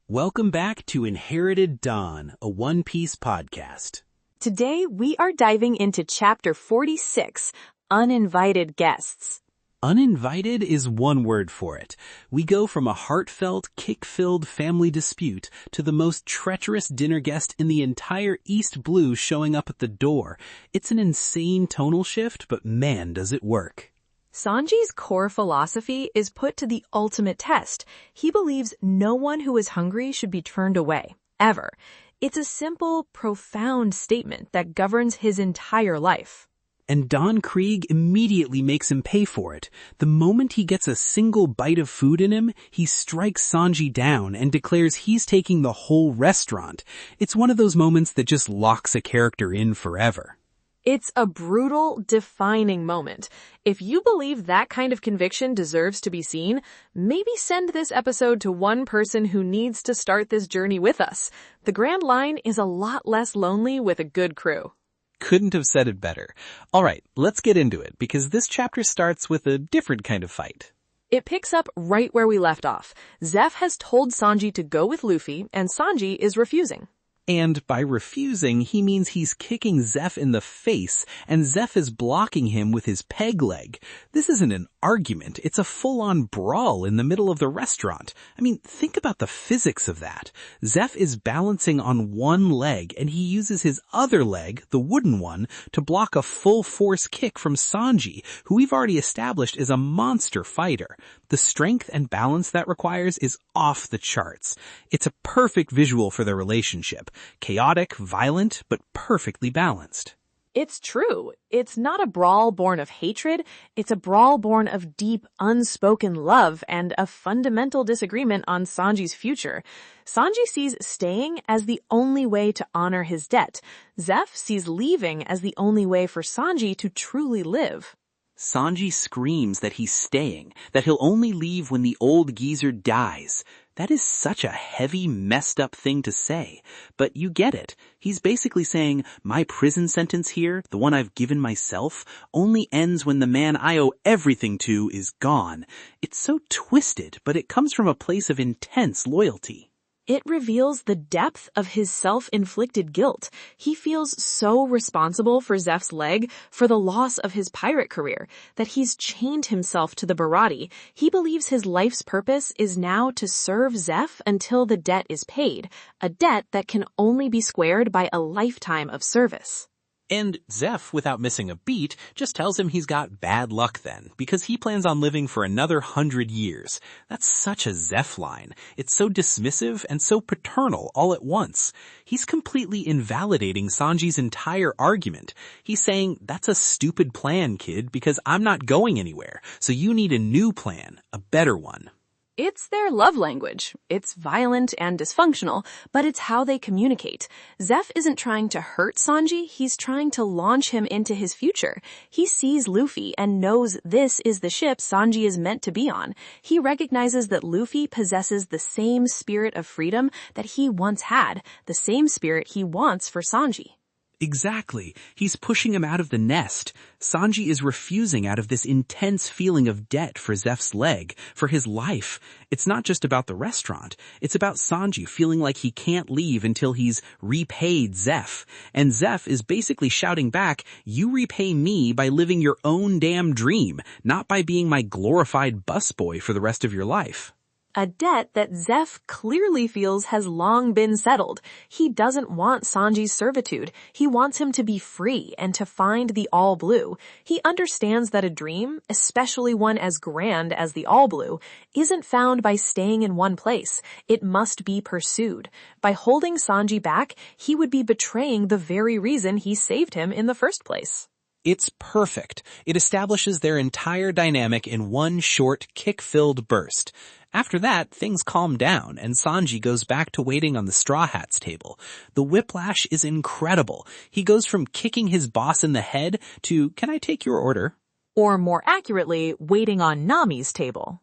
Welcome back to Inherited Dawn, a One Piece podcast. Today, we are diving into Chapter 46, Uninvited Guests. Uninvited is one word for it. We go from a heartfelt, kick-filled family dispute to the most treacherous dinner guest in the entire East Blue showing up at the door. It's an insane tonal shift, but man, does it work. Sanji's core philosophy is put to the ultimate test. He believes no one who is hungry should be turned away, ever. It's a simple, profound statement that governs his entire life. And Don Krieg immediately makes him pay for it. The moment he gets a single bite of food in him, he strikes Sanji down and declares he's taking the whole restaurant. It's one of those moments that just locks a character in forever. It's a brutal, defining moment. If you believe that kind of conviction deserves to be seen, maybe send this episode to one person who needs to start this journey with us. The Grand Line is a lot less lonely with a good crew. Couldn't have said it better. All right, let's get into it, because this chapter starts with a different kind of fight. It picks up right where we left off. Zeff has told Sanji to go with Luffy, and Sanji is refusing. And by refusing, he means he's kicking Zeff in the face, and Zeff is blocking him with his peg leg. This isn't an argument, it's a full-on brawl in the middle of the restaurant. I mean, think about the physics of that. Zeff is balancing on one leg, and he uses his other leg, the wooden one, to block a full-force kick from Sanji, who we've already established is a monster fighter. The strength and balance that requires is off the charts. It's a perfect visual for their relationship. Chaotic, violent, but perfectly balanced. It's true. It's not a brawl born of hatred. It's a brawl born of deep, unspoken love and a fundamental disagreement on Sanji's future. Sanji sees staying as the only way to honor his debt. Zeff sees leaving as the only way for Sanji to truly live. Sanji screams that he's staying, that he'll only leave when the old geezer dies. That is such a heavy, messed up thing to say. But you get it. He's basically saying, my prison sentence here, the one I've given myself, only ends when the man I owe everything to is gone. It's so twisted, but it comes from a place of intense loyalty. It reveals the depth of his self-inflicted guilt. He feels so responsible for Zeff's leg, for the loss of his pirate career, that he's chained himself to the Baratie. He believes his life's purpose is now to serve Zeff until the debt is paid, a debt that can only be squared by a lifetime of service. And Zeff, without missing a beat, just tells him he's got bad luck then, because he plans on living for another 100 years. That's such a Zeff line. It's so dismissive and so paternal all at once. He's completely invalidating Sanji's entire argument. He's saying, that's a stupid plan, kid, because I'm not going anywhere, so you need a new plan, a better one. It's their love language. It's violent and dysfunctional, but it's how they communicate. Zeff isn't trying to hurt Sanji, he's trying to launch him into his future. He sees Luffy and knows this is the ship Sanji is meant to be on. He recognizes that Luffy possesses the same spirit of freedom that he once had, the same spirit he wants for Sanji. Exactly. He's pushing him out of the nest. Sanji is refusing out of this intense feeling of debt for Zeff's leg, for his life. It's not just about the restaurant. It's about Sanji feeling like he can't leave until he's repaid Zeff. And Zeff is basically shouting back, you repay me by living your own damn dream, not by being my glorified busboy for the rest of your life. A debt that Zeff clearly feels has long been settled. He doesn't want Sanji's servitude. He wants him to be free and to find the All Blue. He understands that a dream, especially one as grand as the All Blue, isn't found by staying in one place. It must be pursued. By holding Sanji back, he would be betraying the very reason he saved him in the first place. It's perfect. It establishes their entire dynamic in one short, kick-filled burst. After that, things calm down, and Sanji goes back to waiting on the Straw Hats table. The whiplash is incredible. He goes from kicking his boss in the head to, can I take your order? Or more accurately, waiting on Nami's table.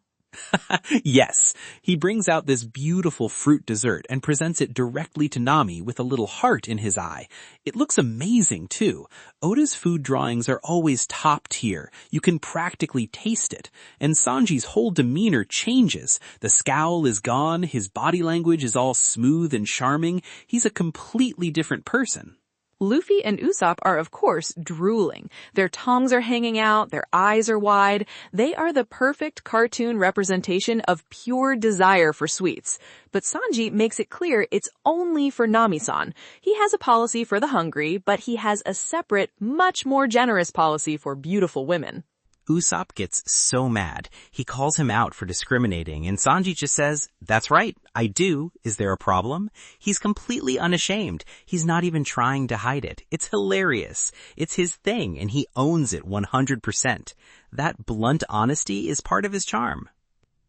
Yes, he brings out this beautiful fruit dessert and presents it directly to Nami with a little heart in his eye. It looks amazing too. Oda's food drawings are always top tier. You can practically taste it. And Sanji's whole demeanor changes. The scowl is gone, his body language is all smooth and charming. He's a completely different person. Luffy and Usopp are, of course, drooling. Their tongues are hanging out, their eyes are wide. They are the perfect cartoon representation of pure desire for sweets. But Sanji makes it clear it's only for Nami-san. He has a policy for the hungry, but he has a separate, much more generous policy for beautiful women. Usopp gets so mad. He calls him out for discriminating, and Sanji just says, "That's right, I do. Is there a problem?" He's completely unashamed. He's not even trying to hide it. It's hilarious. It's his thing, and he owns it 100%. That blunt honesty is part of his charm.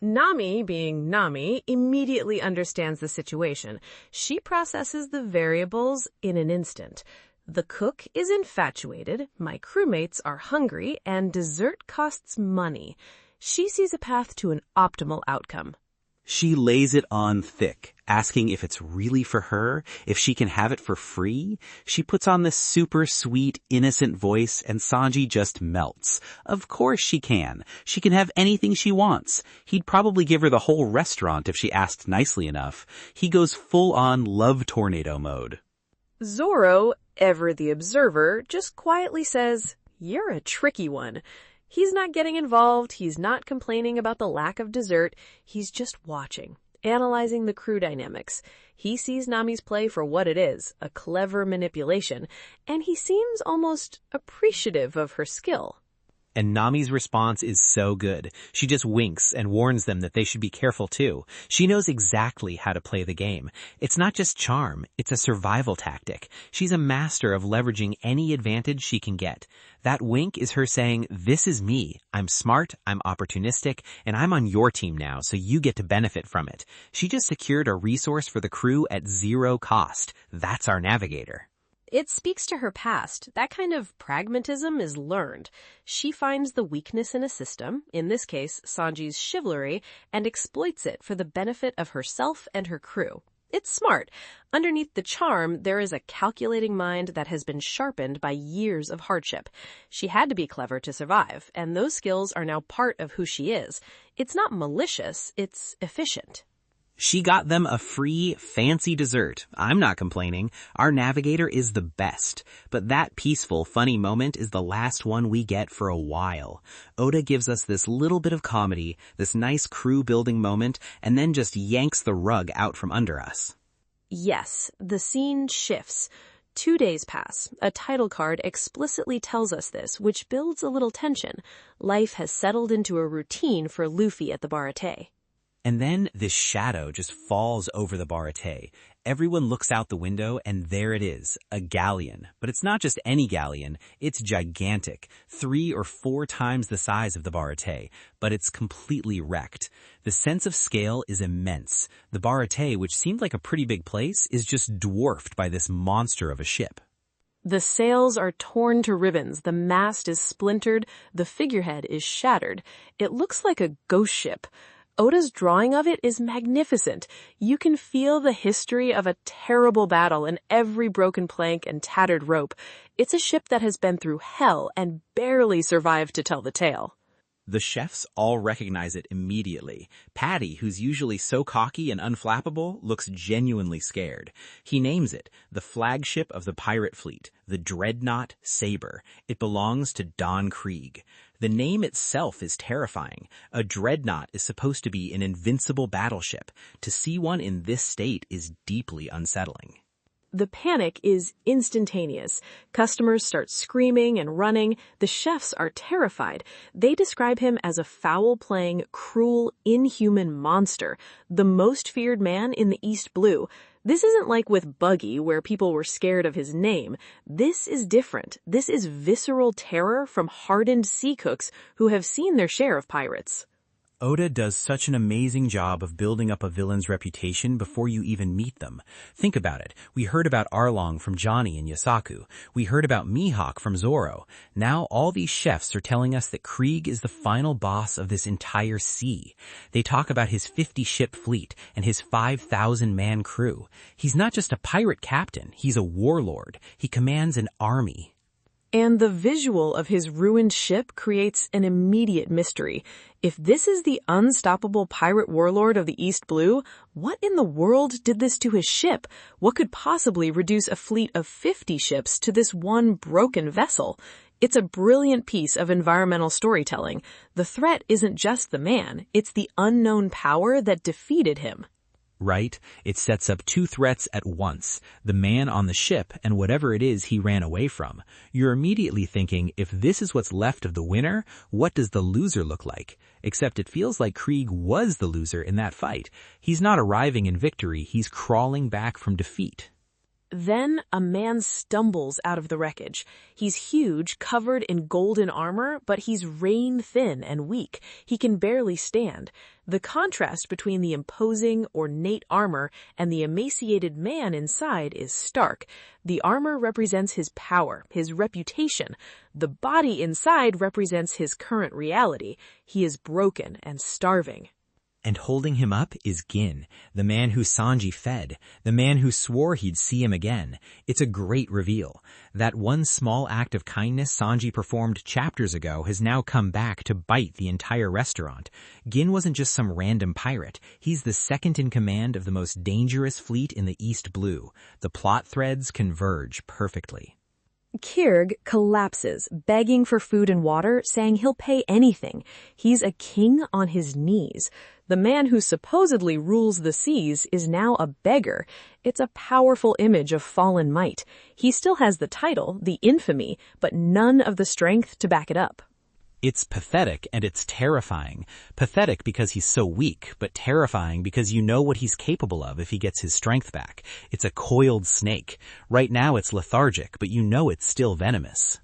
Nami, being Nami, immediately understands the situation. She processes the variables in an instant. The cook is infatuated, my crewmates are hungry, and dessert costs money. She sees a path to an optimal outcome. She lays it on thick, asking if it's really for her, if she can have it for free. She puts on this super sweet, innocent voice, and Sanji just melts. Of course she can. She can have anything she wants. He'd probably give her the whole restaurant if she asked nicely enough. He goes full-on love tornado mode. Zoro, ever the observer, just quietly says, "You're a tricky one." He's not getting involved, he's not complaining about the lack of dessert, he's just watching, analyzing the crew dynamics. He sees Nami's play for what it is, a clever manipulation, and he seems almost appreciative of her skill. And Nami's response is so good. She just winks and warns them that they should be careful too. She knows exactly how to play the game. It's not just charm, it's a survival tactic. She's a master of leveraging any advantage she can get. That wink is her saying, "This is me. I'm smart, I'm opportunistic, and I'm on your team now, so you get to benefit from it." She just secured a resource for the crew at zero cost. That's our navigator. It speaks to her past. That kind of pragmatism is learned. She finds the weakness in a system, in this case Sanji's chivalry, and exploits it for the benefit of herself and her crew. It's smart. Underneath the charm, there is a calculating mind that has been sharpened by years of hardship. She had to be clever to survive, and those skills are now part of who she is. It's not malicious, it's efficient. She got them a free, fancy dessert. I'm not complaining. Our navigator is the best. But that peaceful, funny moment is the last one we get for a while. Oda gives us this little bit of comedy, this nice crew-building moment, and then just yanks the rug out from under us. Yes, the scene shifts. 2 days pass. A title card explicitly tells us this, which builds a little tension. Life has settled into a routine for Luffy at the Baratie. And then this shadow just falls over the Baratie. Everyone looks out the window and there it is, a galleon. But it's not just any galleon, it's gigantic, 3 or 4 times the size of the Baratie, but it's completely wrecked. The sense of scale is immense. The Baratie, which seemed like a pretty big place, is just dwarfed by this monster of a ship. The sails are torn to ribbons, the mast is splintered, the figurehead is shattered. It looks like a ghost ship. Oda's drawing of it is magnificent. You can feel the history of a terrible battle in every broken plank and tattered rope. It's a ship that has been through hell and barely survived to tell the tale. The chefs all recognize it immediately. Patty, who's usually so cocky and unflappable, looks genuinely scared. He names it the flagship of the pirate fleet, the Dreadnought Saber. It belongs to Don Krieg. The name itself is terrifying. A dreadnought is supposed to be an invincible battleship. To see one in this state is deeply unsettling. The panic is instantaneous. Customers start screaming and running. The chefs are terrified. They describe him as a foul-playing, cruel, inhuman monster, the most feared man in the East Blue. This isn't like with Buggy, where people were scared of his name. This is different. This is visceral terror from hardened sea cooks who have seen their share of pirates. Oda does such an amazing job of building up a villain's reputation before you even meet them. Think about it. We heard about Arlong from Johnny and Yasaku. We heard about Mihawk from Zoro. Now all these chefs are telling us that Krieg is the final boss of this entire sea. They talk about his 50-ship fleet and his 5,000-man crew. He's not just a pirate captain, he's a warlord. He commands an army. And the visual of his ruined ship creates an immediate mystery. If this is the unstoppable pirate warlord of the East Blue, what in the world did this to his ship? What could possibly reduce a fleet of 50 ships to this one broken vessel? It's a brilliant piece of environmental storytelling. The threat isn't just the man, it's the unknown power that defeated him. Right? It sets up two threats at once, the man on the ship and whatever it is he ran away from. You're immediately thinking, if this is what's left of the winner, what does the loser look like? Except it feels like Krieg was the loser in that fight. He's not arriving in victory, he's crawling back from defeat. Then a man stumbles out of the wreckage. He's huge, covered in golden armor, but he's rain-thin and weak. He can barely stand. The contrast between the imposing, ornate armor and the emaciated man inside is stark. The armor represents his power, his reputation. The body inside represents his current reality. He is broken and starving. And holding him up is Gin, the man who Sanji fed, the man who swore he'd see him again. It's a great reveal. That one small act of kindness Sanji performed chapters ago has now come back to bite the entire restaurant. Gin wasn't just some random pirate. He's the second in command of the most dangerous fleet in the East Blue. The plot threads converge perfectly. Krieg collapses, begging for food and water, saying he'll pay anything. He's a king on his knees. The man who supposedly rules the seas is now a beggar. It's a powerful image of fallen might. He still has the title, the infamy, but none of the strength to back it up. It's pathetic and it's terrifying. Pathetic because he's so weak, but terrifying because you know what he's capable of if he gets his strength back. It's a coiled snake. Right now it's lethargic, but you know it's still venomous.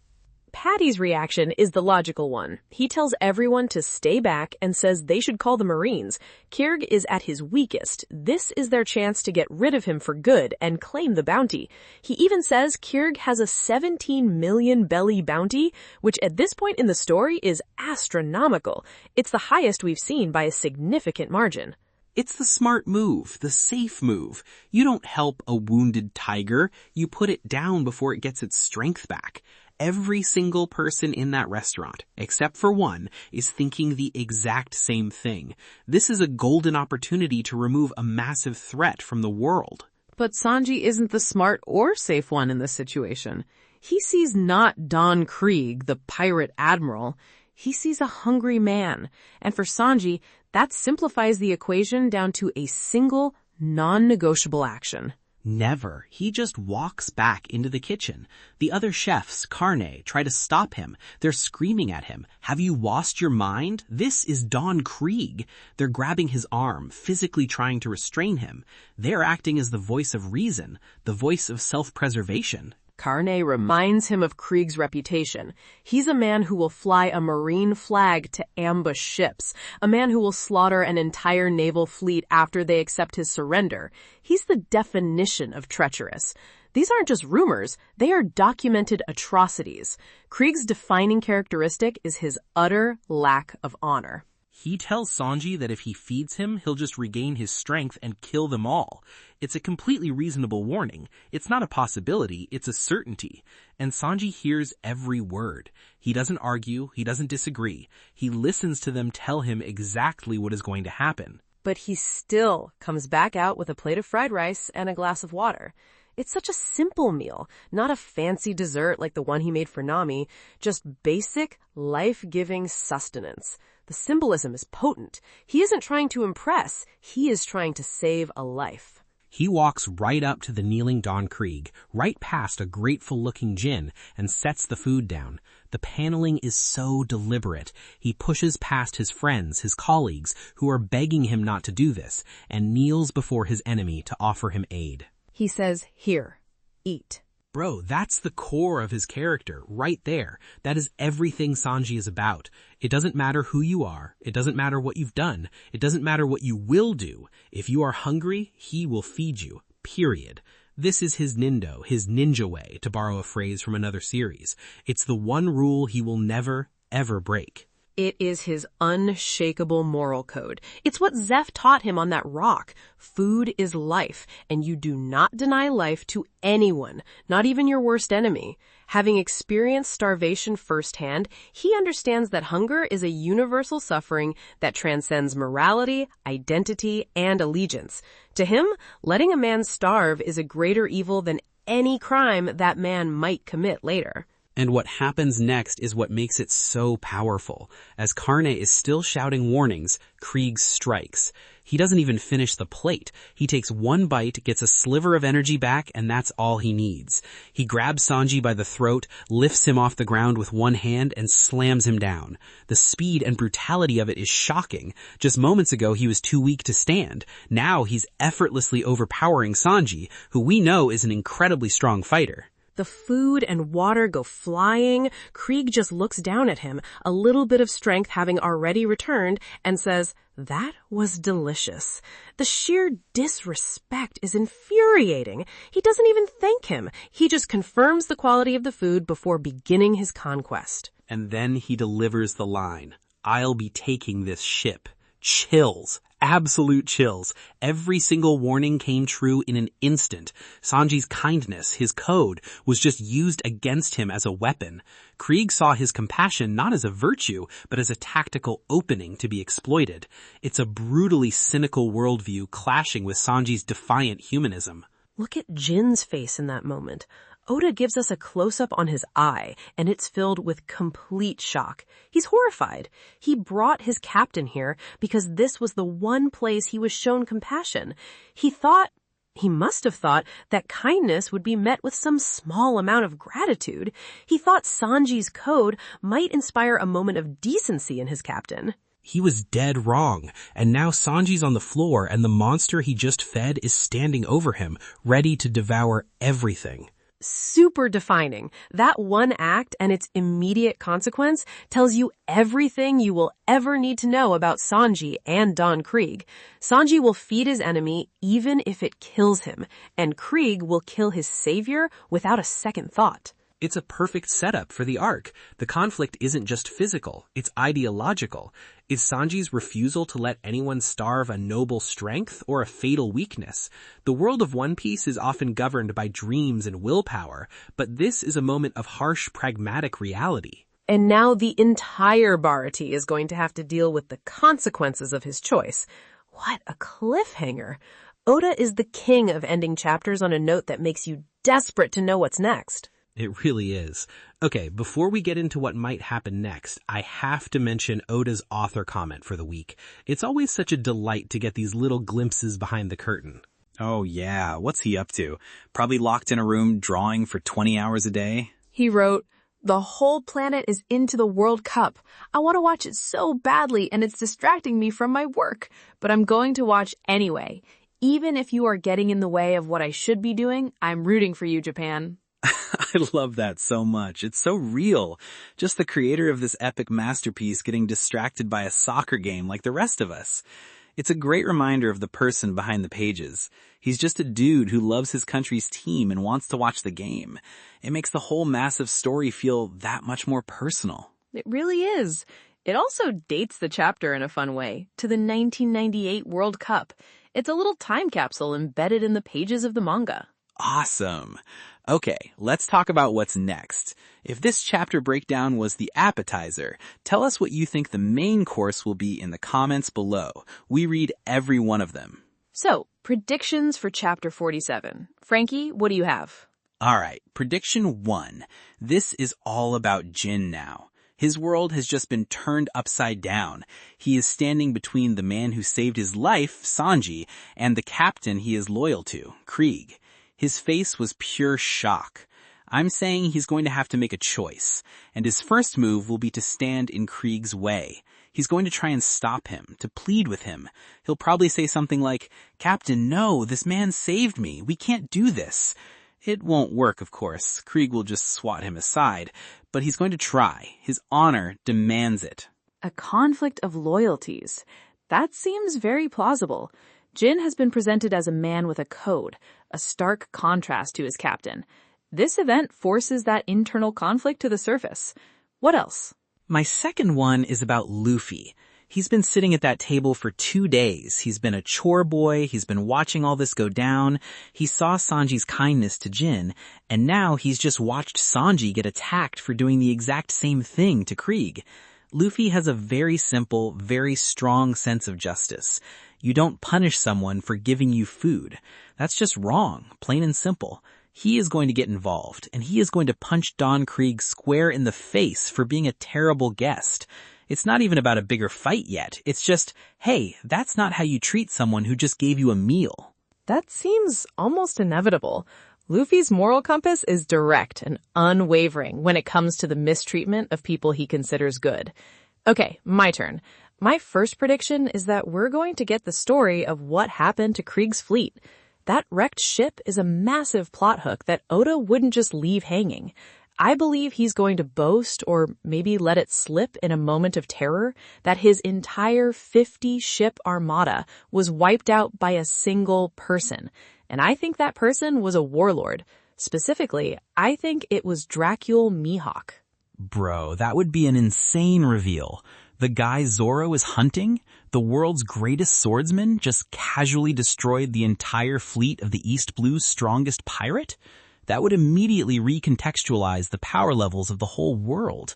Patty's reaction is the logical one. He tells everyone to stay back and says they should call the Marines. Krieg is at his weakest. This is their chance to get rid of him for good and claim the bounty. He even says Krieg has a 17 million belly bounty, which at this point in the story is astronomical. It's the highest we've seen by a significant margin. It's the smart move, the safe move. You don't help a wounded tiger. You put it down before it gets its strength back. Every single person in that restaurant, except for one, is thinking the exact same thing. This is a golden opportunity to remove a massive threat from the world. But Sanji isn't the smart or safe one in this situation. He sees not Don Krieg, the pirate admiral. He sees a hungry man. And for Sanji, that simplifies the equation down to a single, non-negotiable action. Never. He just walks back into the kitchen. The other chefs, Carne, try to stop him. They're screaming at him. Have you lost your mind? This is Don Krieg. They're grabbing his arm, physically trying to restrain him. They're acting as the voice of reason, the voice of self-preservation. Carne reminds him of Krieg's reputation. He's a man who will fly a marine flag to ambush ships, a man who will slaughter an entire naval fleet after they accept his surrender. He's the definition of treacherous. These aren't just rumors, they are documented atrocities. Krieg's defining characteristic is his utter lack of honor. He tells Sanji that if he feeds him, he'll just regain his strength and kill them all. It's a completely reasonable warning. It's not a possibility, it's a certainty. And Sanji hears every word. He doesn't argue, he doesn't disagree. He listens to them tell him exactly what is going to happen. But he still comes back out with a plate of fried rice and a glass of water. It's such a simple meal, not a fancy dessert like the one he made for Nami, just basic, life-giving sustenance. The symbolism is potent. He isn't trying to impress, he is trying to save a life. He walks right up to the kneeling Don Krieg, right past a grateful-looking Jin, and sets the food down. The paneling is so deliberate. He pushes past his friends, his colleagues, who are begging him not to do this, and kneels before his enemy to offer him aid. He says, "Here, eat." Bro, that's the core of his character, right there. That is everything Sanji is about. It doesn't matter who you are. It doesn't matter what you've done. It doesn't matter what you will do. If you are hungry, he will feed you. Period. This is his nindo, his ninja way, to borrow a phrase from another series. It's the one rule he will never, ever break. It is his unshakable moral code. It's what Zeff taught him on that rock. Food is life, and you do not deny life to anyone, not even your worst enemy. Having experienced starvation firsthand, he understands that hunger is a universal suffering that transcends morality, identity, and allegiance. To him, letting a man starve is a greater evil than any crime that man might commit later. And what happens next is what makes it so powerful. As Karne is still shouting warnings, Krieg strikes. He doesn't even finish the plate. He takes one bite, gets a sliver of energy back, and that's all he needs. He grabs Sanji by the throat, lifts him off the ground with one hand, and slams him down. The speed and brutality of it is shocking. Just moments ago, he was too weak to stand. Now he's effortlessly overpowering Sanji, who we know is an incredibly strong fighter. The food and water go flying. Krieg just looks down at him, a little bit of strength having already returned, and says, "That was delicious." The sheer disrespect is infuriating. He doesn't even thank him. He just confirms the quality of the food before beginning his conquest. And then he delivers the line, "I'll be taking this ship." Chills. Absolute chills. Every single warning came true in an instant. Sanji's kindness, his code, was just used against him as a weapon. Krieg saw his compassion not as a virtue, but as a tactical opening to be exploited. It's a brutally cynical worldview clashing with Sanji's defiant humanism. Look at Jin's face in that moment. Oda gives us a close-up on his eye, and it's filled with complete shock. He's horrified. He brought his captain here because this was the one place he was shown compassion. He must have thought that kindness would be met with some small amount of gratitude. He thought Sanji's code might inspire a moment of decency in his captain. He was dead wrong, and now Sanji's on the floor and the monster he just fed is standing over him, ready to devour everything. Super defining. That one act and its immediate consequence tells you everything you will ever need to know about Sanji and Don Krieg. Sanji will feed his enemy even if it kills him, and Krieg will kill his savior without a second thought. It's a perfect setup for the arc. The conflict isn't just physical, it's ideological. Is Sanji's refusal to let anyone starve a noble strength or a fatal weakness? The world of One Piece is often governed by dreams and willpower, but this is a moment of harsh, pragmatic reality. And now the entire Baratie is going to have to deal with the consequences of his choice. What a cliffhanger. Oda is the king of ending chapters on a note that makes you desperate to know what's next. It really is. Okay, before we get into what might happen next, I have to mention Oda's author comment for the week. It's always such a delight to get these little glimpses behind the curtain. Oh yeah, what's he up to? Probably locked in a room drawing for 20 hours a day? He wrote, "The whole planet is into the World Cup. I want to watch it so badly and it's distracting me from my work, but I'm going to watch anyway. Even if you are getting in the way of what I should be doing, I'm rooting for you, Japan." I love that so much. It's so real. Just the creator of this epic masterpiece getting distracted by a soccer game like the rest of us. It's a great reminder of the person behind the pages. He's just a dude who loves his country's team and wants to watch the game. It makes the whole massive story feel that much more personal. It really is. It also dates the chapter in a fun way to the 1998 World Cup. It's a little time capsule embedded in the pages of the manga. Awesome. Okay, let's talk about what's next. If this chapter breakdown was the appetizer, tell us what you think the main course will be in the comments below. We read every one of them. So, predictions for chapter 47. Franky, what do you have? Alright, prediction 1. This is all about Jin now. His world has just been turned upside down. He is standing between the man who saved his life, Sanji, and the captain he is loyal to, Krieg. His face was pure shock. I'm saying he's going to have to make a choice, and his first move will be to stand in Krieg's way. He's going to try and stop him, to plead with him. He'll probably say something like, "Captain, no, this man saved me. We can't do this." It won't work, of course. Krieg will just swat him aside, but he's going to try. His honor demands it. A conflict of loyalties. That seems very plausible. Jin has been presented as a man with a code, a stark contrast to his captain. This event forces that internal conflict to the surface. What else? My second one is about Luffy. He's been sitting at that table for 2 days. He's been a chore boy. He's been watching all this go down. He saw Sanji's kindness to Jin, and now he's just watched Sanji get attacked for doing the exact same thing to Krieg. Luffy has a very simple, very strong sense of justice. You don't punish someone for giving you food. That's just wrong, plain and simple. He is going to get involved, and he is going to punch Don Krieg square in the face for being a terrible guest. It's not even about a bigger fight yet. It's just, hey, that's not how you treat someone who just gave you a meal. That seems almost inevitable. Luffy's moral compass is direct and unwavering when it comes to the mistreatment of people he considers good. Okay, my turn. My first prediction is that we're going to get the story of what happened to Krieg's fleet. That wrecked ship is a massive plot hook that Oda wouldn't just leave hanging. I believe he's going to boast, or maybe let it slip in a moment of terror, that his entire 50-ship armada was wiped out by a single person. And I think that person was a warlord. Specifically, I think it was Dracule Mihawk. Bro, that would be an insane reveal. The guy Zoro is hunting, the world's greatest swordsman, just casually destroyed the entire fleet of the East Blue's strongest pirate? That would immediately recontextualize the power levels of the whole world.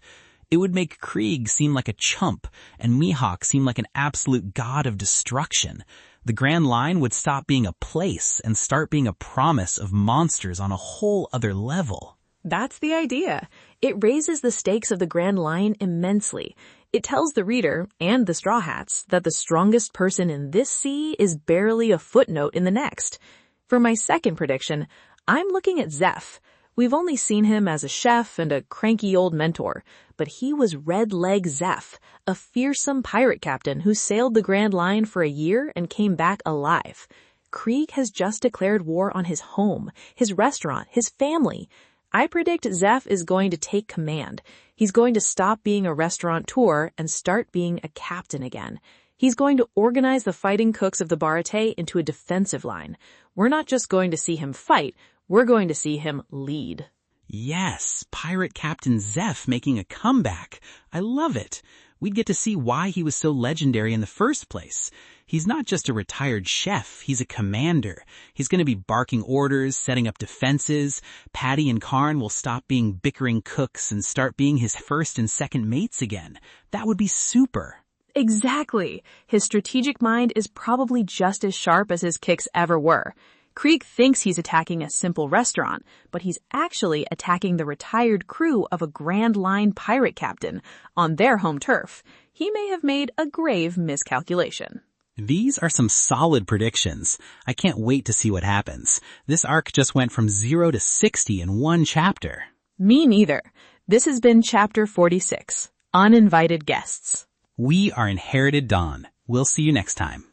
It would make Krieg seem like a chump, and Mihawk seem like an absolute god of destruction. The Grand Line would stop being a place and start being a promise of monsters on a whole other level. That's the idea. It raises the stakes of the Grand Line immensely. It tells the reader, and the Straw Hats, that the strongest person in this sea is barely a footnote in the next. For my second prediction, I'm looking at Zeff. We've only seen him as a chef and a cranky old mentor, but he was Red Leg Zeff, a fearsome pirate captain who sailed the Grand Line for a year and came back alive. Krieg has just declared war on his home, his restaurant, his family. I predict Zeff is going to take command. He's going to stop being a restaurateur and start being a captain again. He's going to organize the fighting cooks of the Baratie into a defensive line. We're not just going to see him fight, we're going to see him lead. Yes, Pirate Captain Zeff making a comeback. I love it. We'd get to see why he was so legendary in the first place. He's not just a retired chef, he's a commander. He's going to be barking orders, setting up defenses. Patty and Karn will stop being bickering cooks and start being his first and second mates again. That would be super. Exactly. His strategic mind is probably just as sharp as his kicks ever were. Krieg thinks he's attacking a simple restaurant, but he's actually attacking the retired crew of a Grand Line pirate captain on their home turf. He may have made a grave miscalculation. These are some solid predictions. I can't wait to see what happens. This arc just went from 0 to 60 in one chapter. Me neither. This has been Chapter 46, Uninvited Guests. We are Inherited Dawn. We'll see you next time.